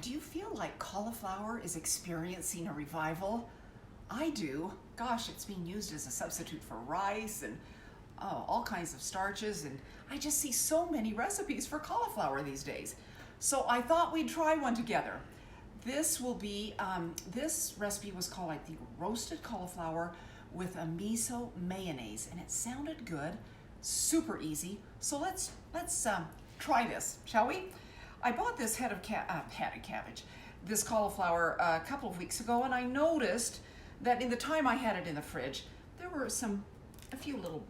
Do you feel like cauliflower is experiencing a revival? I do. Gosh, it's being used as a substitute for rice and all kinds of starches, and I just see so many recipes for cauliflower these days. So I thought we'd try one together. This will be, this recipe was called like the roasted cauliflower with a miso mayonnaise, and it sounded good, super easy. So let's try this, shall we? I bought this head of cabbage, this cauliflower a couple of weeks ago, and I noticed that in the time I had it in the fridge, there were a few little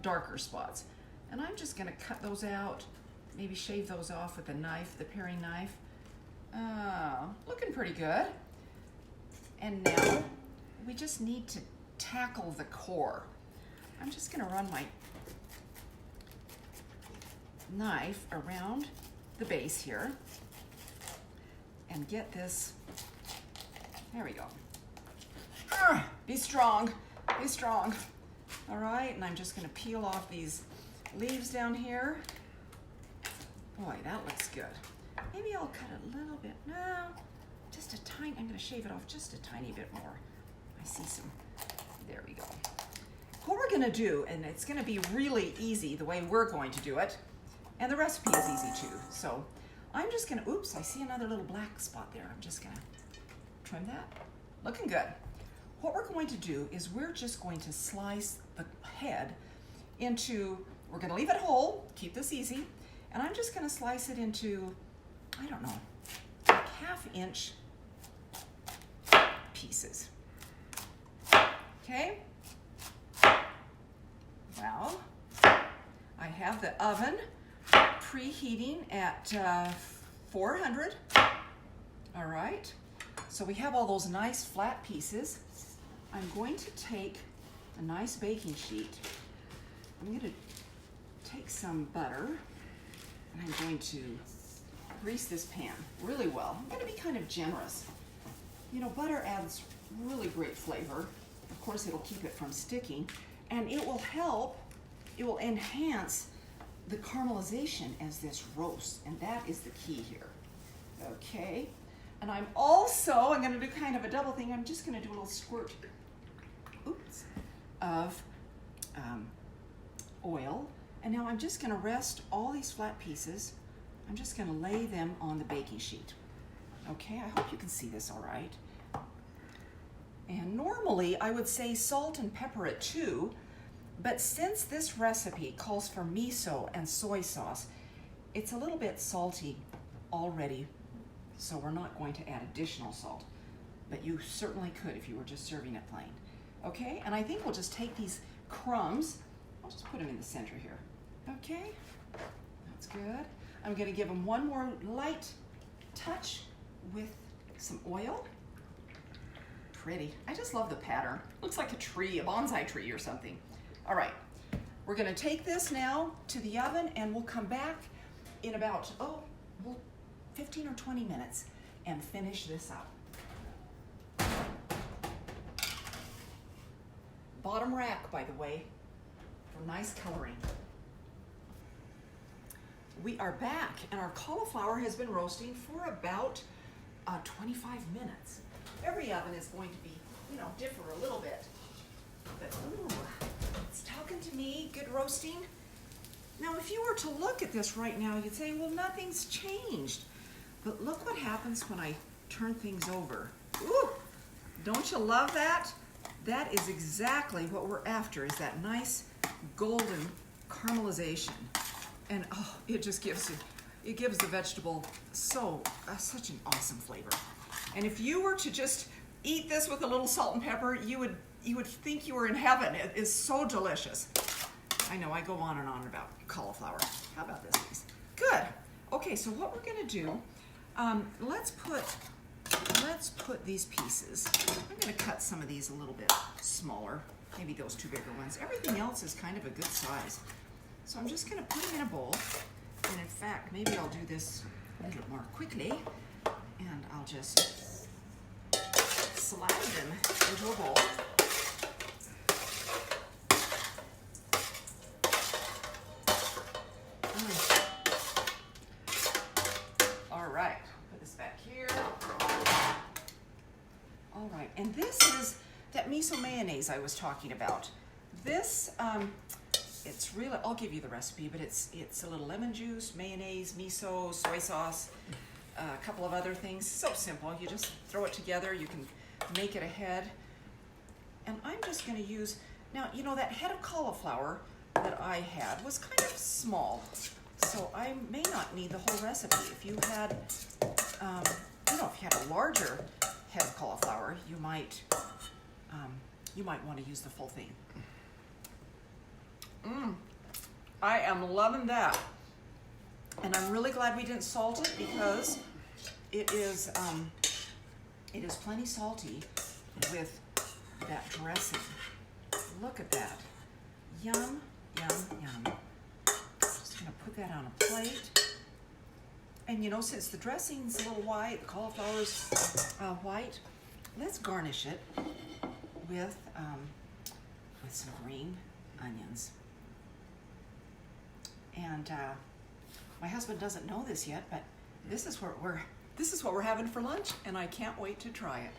darker spots. And I'm just gonna cut those out, maybe shave those off with a knife, the paring knife. Looking pretty good. And now we just need to tackle the core. I'm just gonna run my knife around the base here and get this, there we go. Be strong, be strong. All right, and I'm just gonna peel off these leaves down here. Boy, that looks good. Maybe I'll cut a little bit, no, just a tiny, I'm gonna shave it off just a tiny bit more. I see some, there we go. What we're gonna do, and it's gonna be really easy the way we're going to do it, and the recipe is easy too. So I'm just gonna, oops, I see another little black spot there. I'm just gonna trim that. Looking good. What we're going to do is we're just going to slice the head into, we're gonna leave it whole, keep this easy, and I'm just gonna slice it into, I don't know, like 1/2 inch pieces. Okay? Well, I have the oven preheating at 400. All right, so we have all those nice flat pieces. I'm going to take a nice baking sheet. I'm going to take some butter, and I'm going to grease this pan really well. I'm going to be kind of generous. You know, butter adds really great flavor. Of course, it'll keep it from sticking, and it will help, it will enhance the caramelization as this roasts, and that is the key here. Okay, and I'm gonna do kind of a double thing. I'm just gonna do a little squirt, oops, of oil, and now I'm just gonna rest all these flat pieces. I'm just gonna lay them on the baking sheet. Okay, I hope you can see this all right. And normally I would say salt and pepper it too, but since this recipe calls for miso and soy sauce, it's a little bit salty already, so we're not going to add additional salt, but you certainly could if you were just serving it plain. Okay, and I think we'll just take these crumbs, I'll just put them in the center here. Okay, that's good. I'm gonna give them one more light touch with some oil. Pretty. I just love the pattern. Looks like a tree, a bonsai tree or something. All right, we're gonna take this now to the oven, and we'll come back in about, 15 or 20 minutes and finish this up. Bottom rack, by the way, for nice coloring. We are back, and our cauliflower has been roasting for about 25 minutes. Every oven is going to be, you know, differ a little bit. But ooh, it's talking to me, good roasting. Now, if you were to look at this right now, you'd say, well, nothing's changed. But look what happens when I turn things over. Ooh, don't you love that? That is exactly what we're after, is that nice golden caramelization. And oh, it just gives the vegetable such an awesome flavor. And if you were to just eat this with a little salt and pepper, you would think you were in heaven. It is so delicious. I know I go on and on about cauliflower. How about this, please? Good. Okay, so what we're gonna do, let's put these pieces. I'm gonna cut some of these a little bit smaller, maybe those two bigger ones. Everything else is kind of a good size. So I'm just gonna put them in a bowl. And in fact, maybe I'll do this a little more quickly, and I'll just slide them into a bowl. All right, put this back here. And this is that miso mayonnaise I was talking about. This, it's really, I'll give you the recipe, but it's a little lemon juice, mayonnaise, miso, soy sauce, a couple of other things. So simple. You just throw it together. You can make it ahead. And I'm just going to use, now, you know, that head of cauliflower that I had was kind of small. So I may not need the whole recipe. If you had, you know, if you had a larger head of cauliflower, you might want to use the full thing. I am loving that. And I'm really glad we didn't salt it because it is plenty salty with that dressing. Look at that. Yum, yum, yum. Just gonna put that on a plate. And you know, since the dressing's a little white, the cauliflower's white, let's garnish it with some green onions. And my husband doesn't know this yet, but this is what we're having for lunch, and I can't wait to try it.